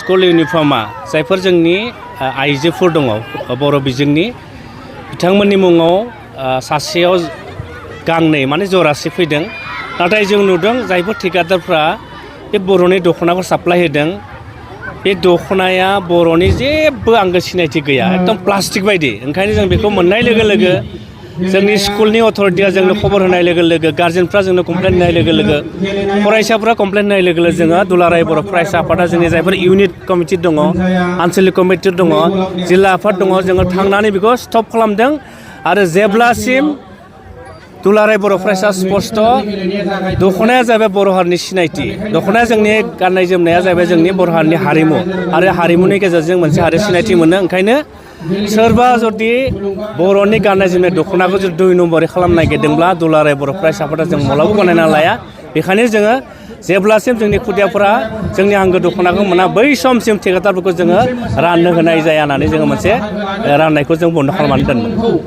School इउनिफर्मा जायफोर जोंनि आइजोफोर दङ बर' बिजोंनि बिथांमोननि मुङाव सासेयाव गांनै माने जरासे फैदों नाथाय जों नुदों जायफोर ठेकेदारफ्रा बे बर'नि दख'नाखौ साप्लाय होदों बे दख'नाया बर'नि जेबो आंगो सिनायथि गैया एकदम प्लास्टिक बायदि ओंखायनो जों बेखौ मोननाय लोगो लोगो जोंनि स्कुलनि अथ'रिटिया जोंनो खबर होनाय लोगो लोगो गार्जेनफ्रा जोंनो कमप्लेन होनाय लोगो लोगो फरायसाफ्रा कमप्लेन होनाय लोगो लोगो जोङो दुलाराय बर' फरायसा आफादा जोंनि जायफोर इउनिट कमिटि दङ आनसलिक कमिटि दङ जिल्ला आफाद दङ जोङो थांनानै बेखौ स्टप खालामदों आरो जेब्लासिम दुलाराय बर' फरायसा स्पष्ट दख'नाया जाबाय बर' हारिनि सिनायथि दख'नाया जोंनि गाननाय जोमनाया जाबाय जोंनि बर' हारिनि हारिमु आरो हारिमुनि गेजेरजों मोनसे हारि सिनायथि मोनो ओंखायनो सोरबा जुदि बर'नि गाननाय जोमनाय दख'नाखौ जुदि 2 नम्बरै खालामनो नागिरदोंब्ला दुलाराय बर' फरायसा आफादा जों मालाबाबो गनायना लाया बेखायनो जोङो जेब्लासिम जोंनि खुदियाफोरा जोंनि आंगो दख'नाखौ मोना बै समसिम ठेकेदारफोरखौ जोङो राननो होनाय जाया होननानै जोङो मोनसे राननायखौ जों बन्द' खालामनानै दोनदों।